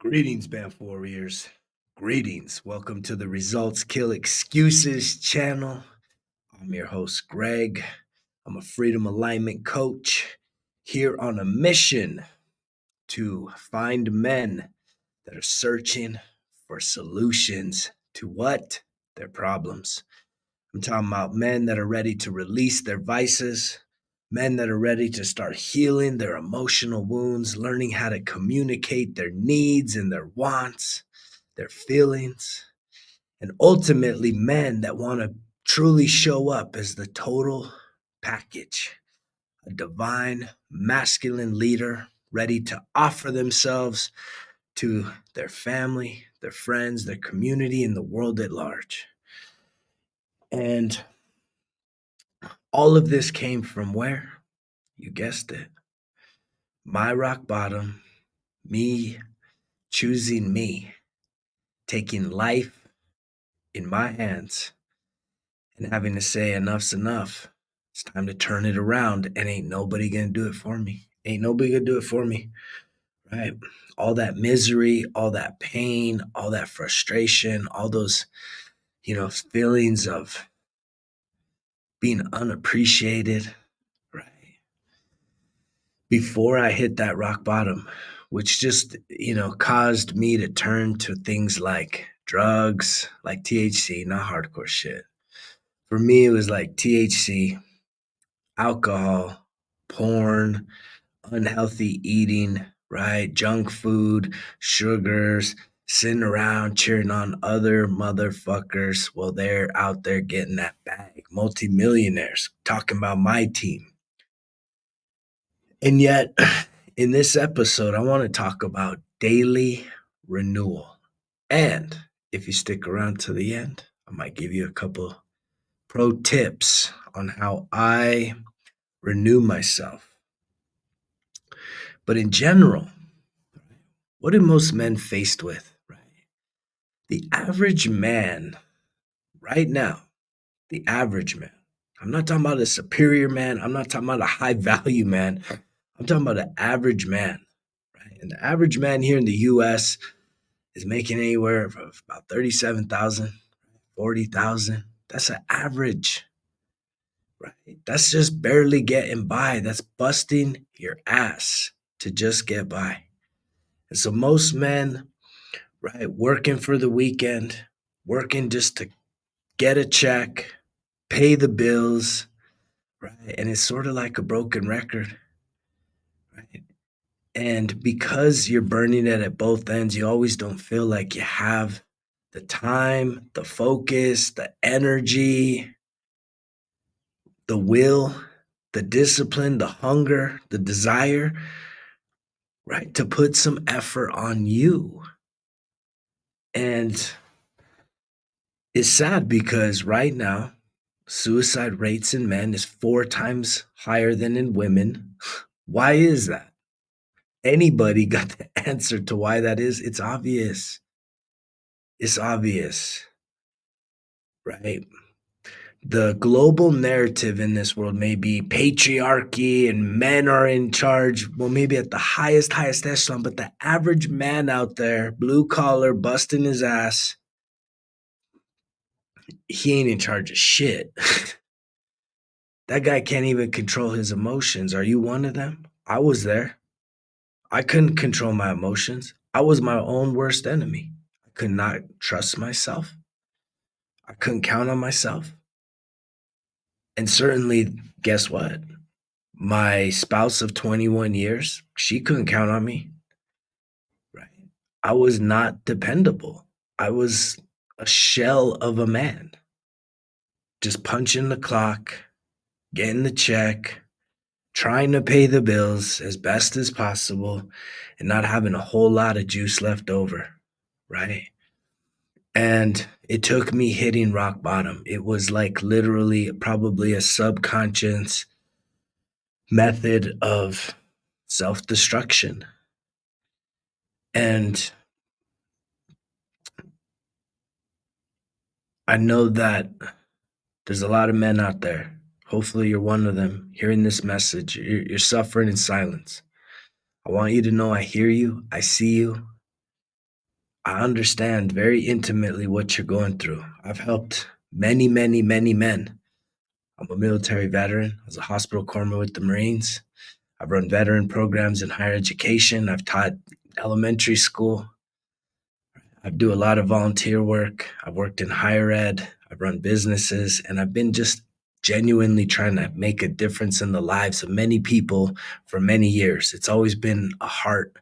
Greetings, Banff Warriors. Greetings. Welcome to the Results Kill Excuses channel. I'm your host, Greg. I'm a freedom alignment coach here on a mission to find men that are searching for solutions to what? Their problems. I'm talking about men that are ready to release their vices, men that are ready to start healing their emotional wounds, learning how to communicate their needs and their wants, their feelings, and ultimately men that want to truly show up as the total package, a divine masculine leader ready to offer themselves to their family, their friends, their community, and the world at large. And all of this came from where? You guessed it. My rock bottom, me choosing me, taking life in my hands and having to say enough's enough. It's time to turn it around and ain't nobody gonna do it for me. Ain't nobody gonna do it for me, right? All that misery, all that pain, all that frustration, all those, feelings of being unappreciated, right? Before I hit that rock bottom, which just, caused me to turn to things like drugs, like THC, not hardcore shit. For me, it was like THC, alcohol, porn, unhealthy eating, right? Junk food, sugars, sitting around cheering on other motherfuckers while they're out there getting that bag. Multimillionaires talking about my team. And yet, in this episode, I want to talk about daily renewal. And if you stick around to the end, I might give you a couple pro tips on how I renew myself. But in general, what are most men faced with? Right? The average man, right now, the average man. I'm not talking about a superior man. I'm not talking about a high value man. I'm talking about an average man. Right? And the average man here in the US is making anywhere from about 37,000, 40,000. That's an average, right? That's just barely getting by. That's busting your ass to just get by. And so most men, right, working for the weekend, working just to get a check, pay the bills, right? And it's sort of like a broken record, right? And because you're burning it at both ends, you always don't feel like you have the time, the focus, the energy, the will, the discipline, the hunger, the desire, right? To put some effort on you. And it's sad because right now, suicide rates in men is 4 times higher than in women. Why is that? Anybody got the answer to why that is? It's obvious. It's obvious, right? The global narrative in this world may be patriarchy and men are in charge, well, maybe at the highest echelon, but the average man out there, blue collar, busting his ass, he ain't in charge of shit. That guy can't even control his emotions. Are you one of them? I was there. I couldn't control my emotions. I was my own worst enemy. I could not trust myself. I couldn't count on myself. And certainly, guess what? My spouse of 21 years, she couldn't count on me. Right? I was not dependable. I was a shell of a man. Just punching the clock, getting the check, trying to pay the bills as best as possible, and not having a whole lot of juice left over. Right? And it took me hitting rock bottom. It was like literally probably a subconscious method of self-destruction. And I know that there's a lot of men out there. Hopefully you're one of them hearing this message. You're suffering in silence. I want you to know I hear you. I see you. I understand very intimately what you're going through. I've helped many, many, many men. I'm a military veteran. I was a hospital corpsman with the Marines. I've run veteran programs in higher education. I've taught elementary school. I do a lot of volunteer work. I've worked in higher ed. I've run businesses, and I've been just genuinely trying to make a difference in the lives of many people for many years. It's always been a heart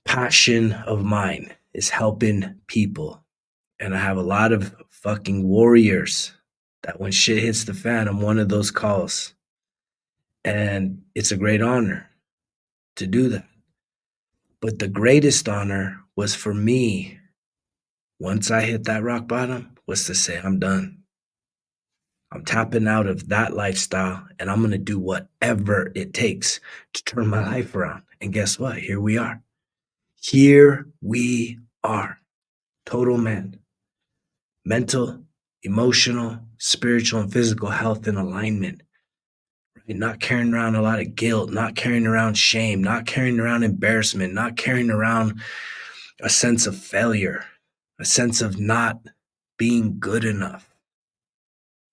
passion of mine is helping people. And I have a lot of fucking warriors that when shit hits the fan, I'm one of those calls. And it's a great honor to do that. But the greatest honor was for me, once I hit that rock bottom, was to say, I'm done. I'm tapping out of that lifestyle and I'm going to do whatever it takes to turn my life around. And guess what? Here we are. Here we are. Total man. Mental, emotional, spiritual, and physical health in alignment. Right? Not carrying around a lot of guilt, not carrying around shame, not carrying around embarrassment, not carrying around a sense of failure, a sense of not being good enough,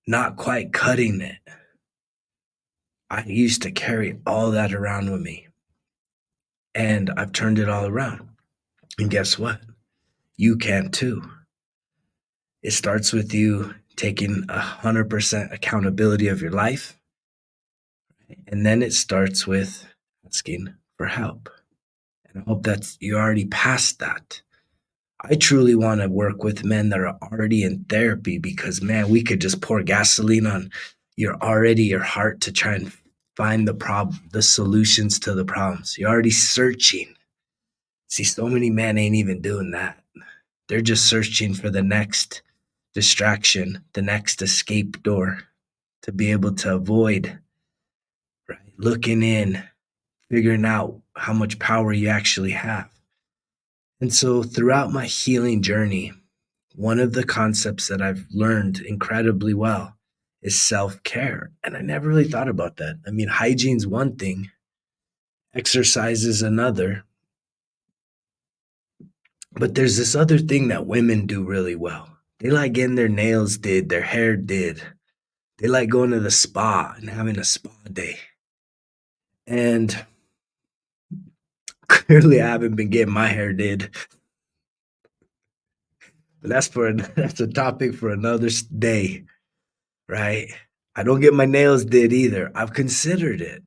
not quite cutting it. I used to carry all that around with me. And I've turned it all around. And guess what? You can too. It starts with you taking 100% accountability of your life. And then it starts with asking for help. And I hope that you're already past that. I truly want to work with men that are already in therapy because, man, we could just pour gasoline on your heart to try and find the solutions to the problems. You're already searching. See, so many men ain't even doing that. They're just searching for the next distraction, the next escape door to be able to avoid, right? Looking in, figuring out how much power you actually have. And so throughout my healing journey, one of the concepts that I've learned incredibly well is self-care. And I never really thought about that. I mean, hygiene's one thing, exercise is another. But there's this other thing that women do really well. They like getting their nails did, their hair did. They like going to the spa and having a spa day. And clearly I haven't been getting my hair did. But that's a topic for another day, right? I don't get my nails did either. I've considered it.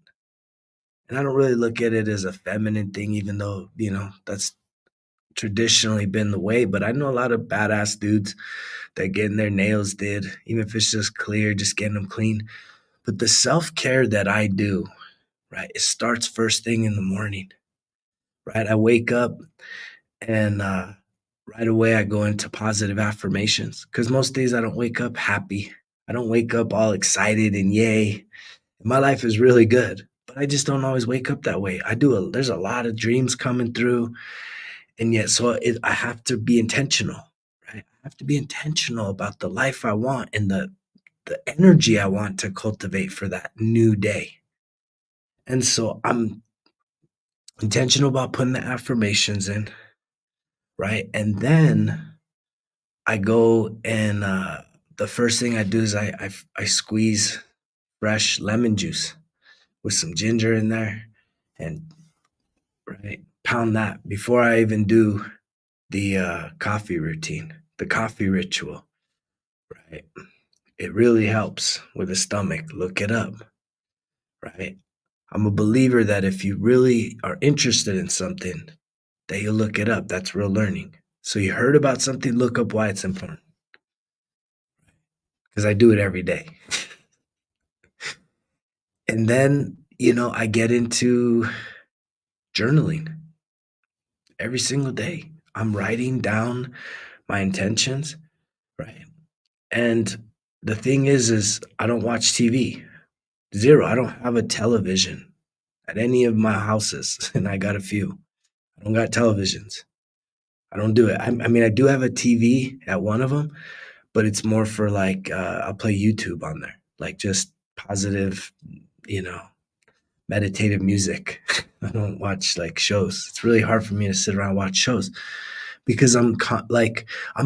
And I don't really look at it as a feminine thing, even though, that's traditionally been the way. But I know a lot of badass dudes that getting their nails did, even if it's just clear, just getting them clean. But the self-care that I do, right, it starts first thing in the morning, right? I wake up and right away I go into positive affirmations because most days I don't wake up happy. I don't wake up all excited and yay. My life is really good, but I just don't always wake up that way. There's a lot of dreams coming through, and yet I have to be intentional, right? I have to be intentional about the life I want and the energy I want to cultivate for that new day. And so I'm intentional about putting the affirmations in, right? And then I go and the first thing I do is I squeeze fresh lemon juice with some ginger in there and right pound that before I even do the coffee routine, the coffee ritual, right? It really helps with the stomach. Look it up, right? I'm a believer that if you really are interested in something, that you look it up. That's real learning. So you heard about something, look up why it's important. Because I do it every day. And then, I get into journaling every single day. I'm writing down my intentions, right? And the thing is I don't watch TV. Zero. I don't have a television at any of my houses, and I got a few. I don't got televisions. I don't do it. I mean, I do have a TV at one of them, but it's more for like I'll play YouTube on there, like just positive, you know, meditative music. I don't watch like shows. It's really hard for me to sit around and watch shows. because I'm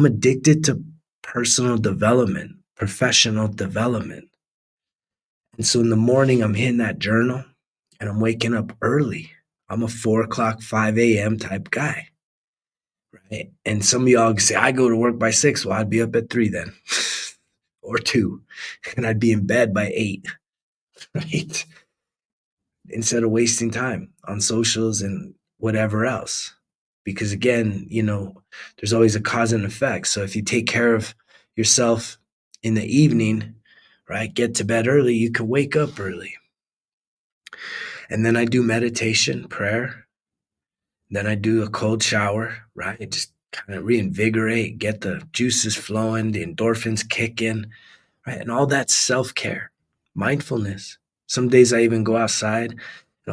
addicted to personal development, professional development. And so in the morning, I'm hitting that journal and I'm waking up early. I'm a 4 o'clock, 5 a.m. type guy, right? And some of y'all say, I go to work by 6. Well, I'd be up at 3 then, or 2, and I'd be in bed by 8, right? Instead of wasting time on socials and whatever else. Because again, there's always a cause and effect. So if you take care of yourself in the evening, right, get to bed early, you can wake up early. And then I do meditation, prayer. Then I do a cold shower, right? Just kind of reinvigorate, get the juices flowing, the endorphins kicking, right? And all that self care, mindfulness. Some days I even go outside and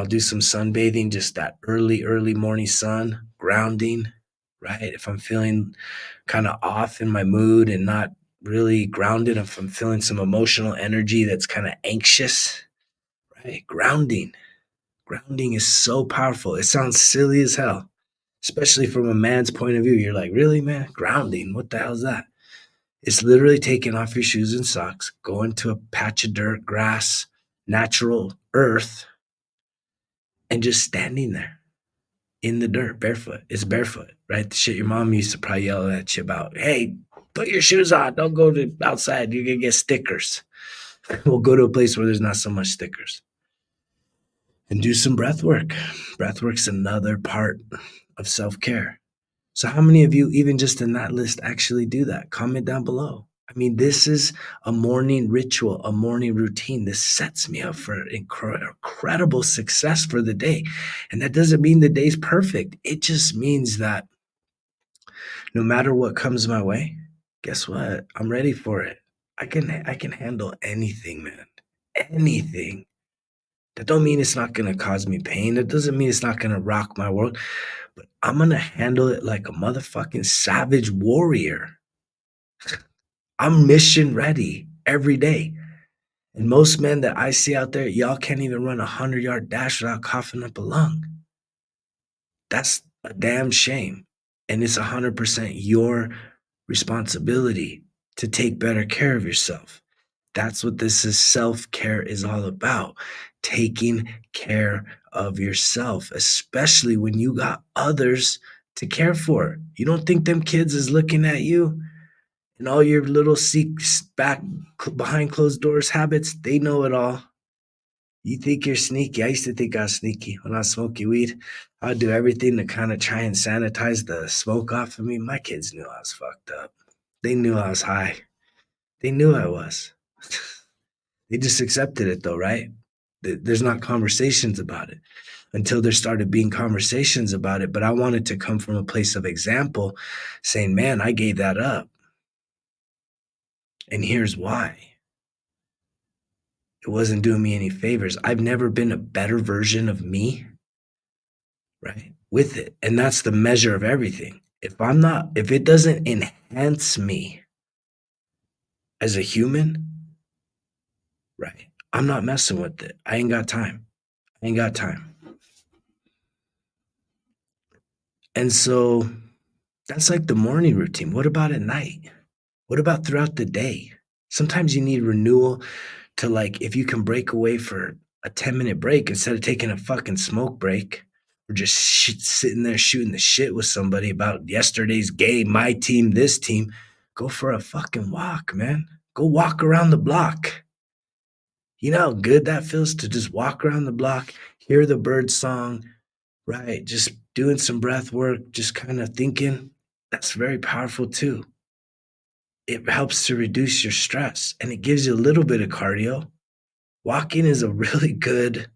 I'll do some sunbathing, just that early, early morning sun, grounding, right? If I'm feeling kind of off in my mood and not really grounded, if I'm feeling some emotional energy that's kind of anxious, right? Grounding. Grounding is so powerful. It sounds silly as hell, especially from a man's point of view. You're like, really, man? Grounding? What the hell's that? It's literally taking off your shoes and socks, going to a patch of dirt, grass, natural earth, and just standing there in the dirt barefoot. It's barefoot, right? The shit your mom used to probably yell at you about. Hey, put your shoes on. Don't go to outside. You're going to get stickers. We'll go to a place where there's not so much stickers. And do some breath work. Breath work's another part of self-care. So how many of you, even just in that list, actually do that? Comment down below. I mean, this is a morning ritual, a morning routine. This sets me up for incredible success for the day. And that doesn't mean the day's perfect. It just means that no matter what comes my way, guess what? I'm ready for it. I can handle anything, man. Anything. That don't mean it's not gonna cause me pain. That doesn't mean it's not gonna rock my world. But I'm gonna handle it like a motherfucking savage warrior. I'm mission ready every day. And most men that I see out there, y'all can't even run a 100-yard dash without coughing up a lung. That's a damn shame. And it's 100% your responsibility to take better care of yourself. That's what this is. Self-care is all about. Taking care of yourself, especially when you got others to care for. You don't think them kids is looking at you and all your little back behind closed doors habits? They know it all. You think you're sneaky. I used to think I was sneaky when I was smoking weed. I'd do everything to kind of try and sanitize the smoke off of me. My kids knew I was fucked up. They knew I was high. They knew I was. They just accepted it though, right? There's not conversations about it until there started being conversations about it. But I wanted to come from a place of example saying, man, I gave that up. And here's why. It wasn't doing me any favors. I've never been a better version of me, right? With it. And that's the measure of everything. If it doesn't enhance me as a human, right? I'm not messing with it. I ain't got time. I ain't got time. And so that's like the morning routine. What about at night? What about throughout the day? Sometimes you need renewal to, like, if you can break away for a 10-minute break instead of taking a fucking smoke break or just sitting there shooting the shit with somebody about yesterday's game, my team, this team, go for a fucking walk, man. Go walk around the block. You know how good that feels to just walk around the block, hear the bird song, right? Just doing some breath work, just kind of thinking. That's very powerful too. It helps to reduce your stress and it gives you a little bit of cardio. Walking is a really good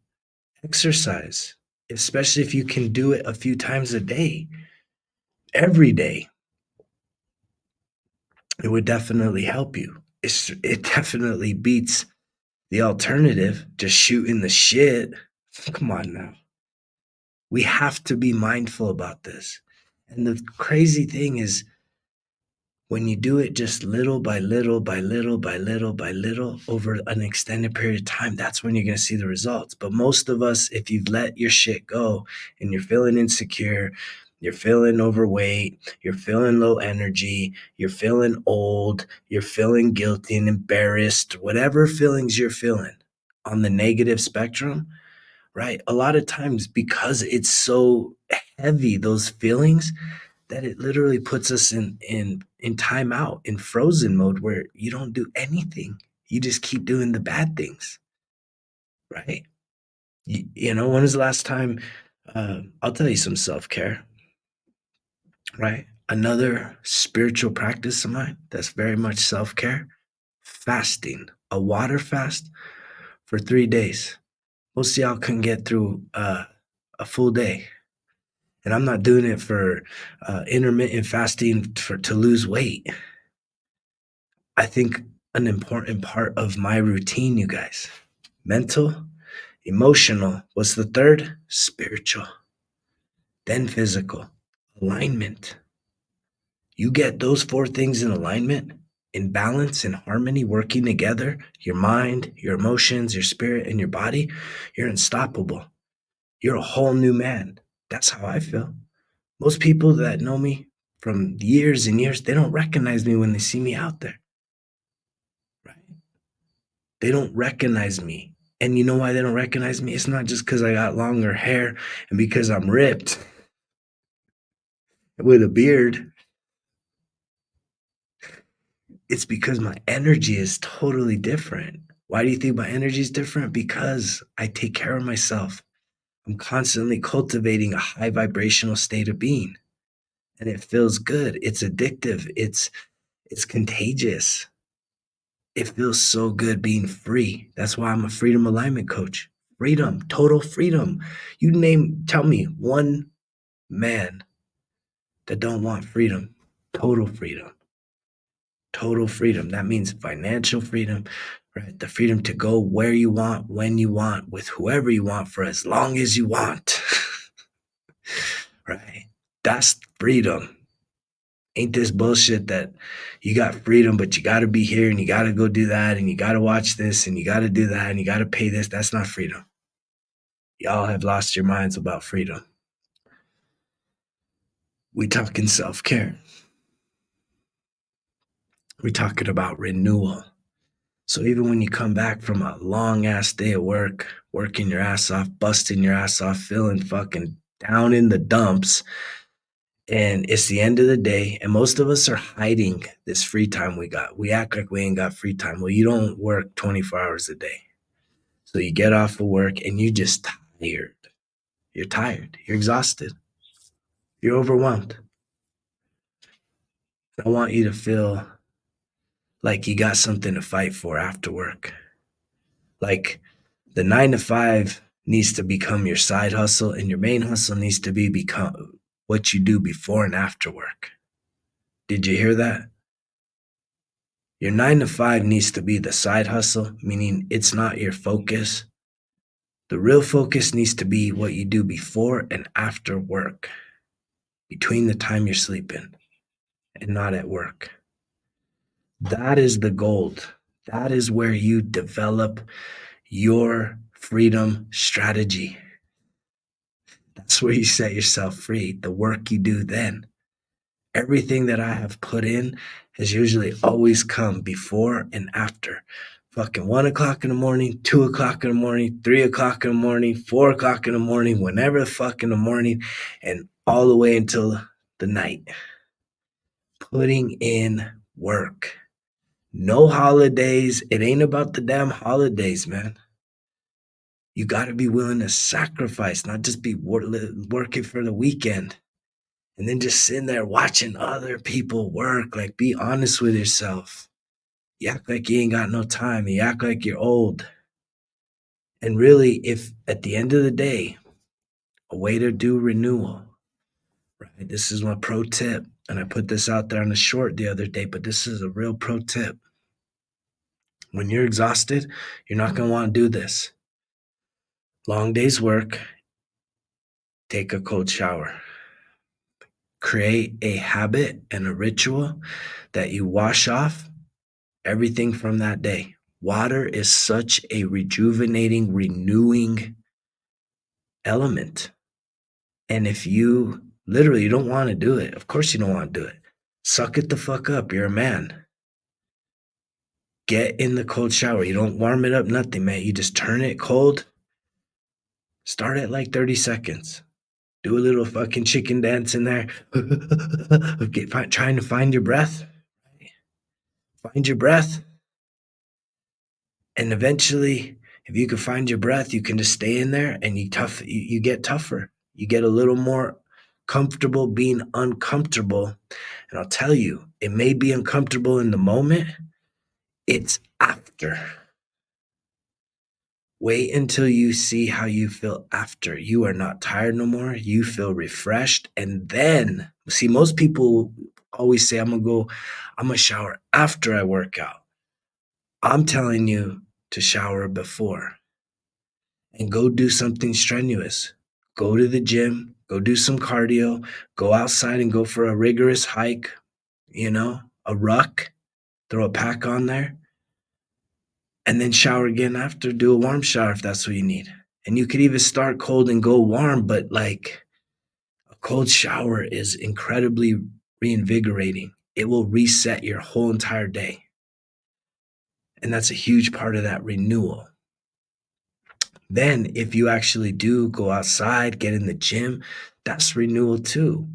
exercise, especially if you can do it a few times a day, every day. It would definitely help you. It definitely beats the alternative, just shooting the shit. Come on now. We have to be mindful about this. And the crazy thing is, when you do it just little by little by little by little by little over an extended period of time, that's when you're going to see the results. But most of us, if you've let your shit go and you're feeling insecure, You're feeling overweight, you're feeling low energy, you're feeling old, you're feeling guilty and embarrassed, whatever feelings you're feeling on the negative spectrum, right? A lot of times because it's so heavy, those feelings, that it literally puts us in timeout, in frozen mode where you don't do anything. You just keep doing the bad things, right? When was the last time? I'll tell you some self care, right? Another spiritual practice of mine that's very much self care: fasting, a water fast for 3 days. Most of y'all can get through a full day. And I'm not doing it for intermittent fasting to lose weight. I think an important part of my routine, you guys: mental, emotional. What's the third? Spiritual, then physical. Alignment. You get those four things in alignment, in balance, in harmony, working together: your mind, your emotions, your spirit, and your body. You're unstoppable. You're a whole new man. That's how I feel. Most people that know me from years and years, they don't recognize me when they see me out there, right? They don't recognize me. And you know why they don't recognize me? It's not just because I got longer hair and because I'm ripped with a beard. It's because my energy is totally different. Why do you think my energy is different? Because I take care of myself. I'm constantly cultivating a high vibrational state of being, and it feels good. It's addictive. It's contagious. It feels so good being free. That's why I'm a freedom alignment coach. Freedom, total freedom. Tell me one man that don't want freedom. Total freedom. Total freedom. That means financial freedom, right? The freedom to go where you want, when you want, with whoever you want, for as long as you want. Right? That's freedom. Ain't this bullshit that you got freedom, but you got to be here and you got to go do that and you got to watch this and you got to do that and you got to pay this. That's not freedom. Y'all have lost your minds about freedom. We talking self-care. We talking about renewal. So even when you come back from a long ass day of work, working your ass off, busting your ass off, feeling fucking down in the dumps, and it's the end of the day, and most of us are hiding this free time we got. We act like we ain't got free time. Well, you don't work 24 hours a day. So you get off of work and you just tired. You're tired. You're exhausted. You're overwhelmed. I want you to feel like you got something to fight for after work. Like the 9 to 5 needs to become your side hustle, and your main hustle needs to become what you do before and after work. Did you hear that? Your 9 to 5 needs to be the side hustle, meaning it's not your focus. The real focus needs to be what you do before and after work, between the time you're sleeping and not at work. That is the gold. That is where you develop your freedom strategy. That's where you set yourself free, the work you do then. Everything that I have put in has usually always come before and after. Fucking 1 o'clock in the morning, 2 o'clock in the morning, 3 o'clock in the morning, 4 o'clock in the morning, whenever the fuck in the morning, and all the way until the night. Putting in work. No holidays. It ain't about the damn holidays, man. You got to be willing to sacrifice, not just be working for the weekend and then just sitting there watching other people work. Like, be honest with yourself. You act like you ain't got no time. You act like you're old. And really, if at the end of the day, a way to do renewal, right? This is my pro tip. And I put this out there on the short the other day, but this is a real pro tip. When you're exhausted, you're not going to want to do this. Long day's work, take a cold shower. Create a habit and a ritual that you wash off everything from that day. Water is such a rejuvenating, renewing element. And if you Literally, you don't wanna do it. Of course you don't wanna do it. Suck it the fuck up. You're a man. Get in the cold shower. You don't warm it up, nothing, man. You just turn it cold. Start at like 30 seconds. Do a little fucking chicken dance in there. Trying to find your breath. Find your breath. And eventually, if you can find your breath, you can just stay in there and you get tougher. You get a little more comfortable being uncomfortable. And I'll tell you, it may be uncomfortable in the moment. It's after. Wait until you see how you feel after. You are not tired no more. You feel refreshed. And then, see, most people always say, I'm gonna shower after I work out. I'm telling you to shower before and go do something strenuous. Go to the gym, go do some cardio, go outside and go for a rigorous hike, a ruck, throw a pack on there, and then shower again after. Do a warm shower if that's what you need. And you could even start cold and go warm, but like a cold shower is incredibly reinvigorating. It will reset your whole entire day. And that's a huge part of that renewal. Then, if you actually do go outside, get in the gym, that's renewal too,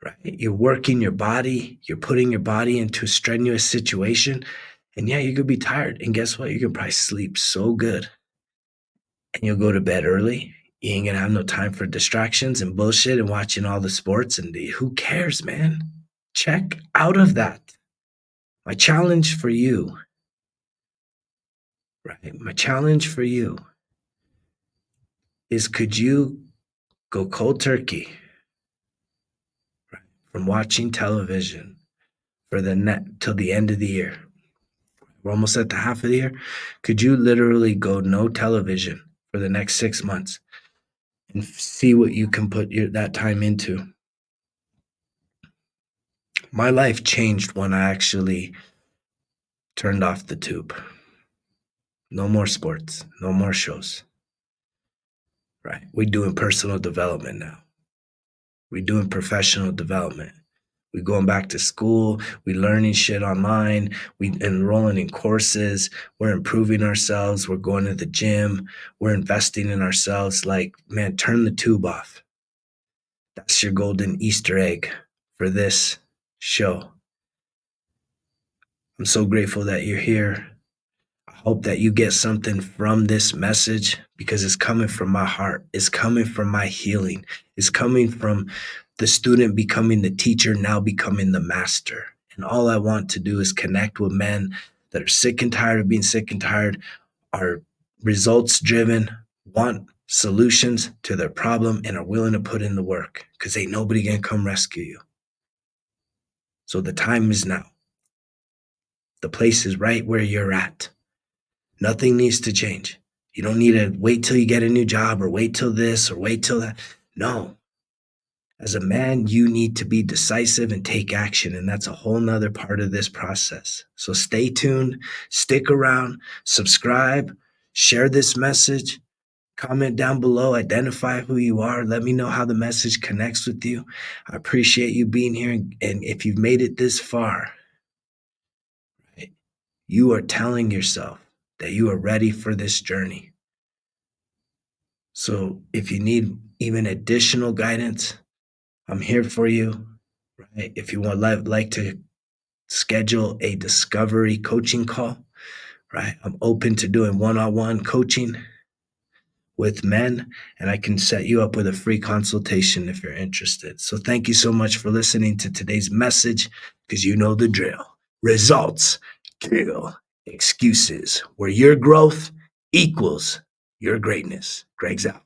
right? You're working your body, you're putting your body into a strenuous situation. And yeah, you could be tired. And guess what? You can probably sleep so good and you'll go to bed early. You ain't gonna have no time for distractions and bullshit and watching all the sports. And who cares, man? Check out of that. My challenge for you, right? My challenge for you is could you go cold turkey from watching television for the net till the end of the year? We're almost at the half of the year. Could you literally go no television for the next 6 months and see what you can put that time into? My life changed when I actually turned off the tube. No more sports, no more shows. Right? We're doing personal development now. We're doing professional development. We're going back to school. We're learning shit online. We're enrolling in courses. We're improving ourselves. We're going to the gym. We're investing in ourselves. Like, man, turn the tube off. That's your golden Easter egg for this show. I'm so grateful that you're here. I hope that you get something from this message because it's coming from my heart. It's coming from my healing. It's coming from the student becoming the teacher, now becoming the master. And all I want to do is connect with men that are sick and tired of being sick and tired, are results driven, want solutions to their problem, and are willing to put in the work because ain't nobody gonna come rescue you. So the time is now. The place is right where you're at. Nothing needs to change. You don't need to wait till you get a new job or wait till this or wait till that. No. As a man, you need to be decisive and take action. And that's a whole nother part of this process. So stay tuned, stick around, subscribe, share this message, comment down below, identify who you are. Let me know how the message connects with you. I appreciate you being here. And if you've made it this far, right, you are telling yourself that you are ready for this journey. So if you need even additional guidance, I'm here for you. Right? If you would like to schedule a discovery coaching call, right? I'm open to doing one-on-one coaching with men, and I can set you up with a free consultation if you're interested. So thank you so much for listening to today's message, because you know the drill. Results kill excuses, where your growth equals your greatness. Greg's out.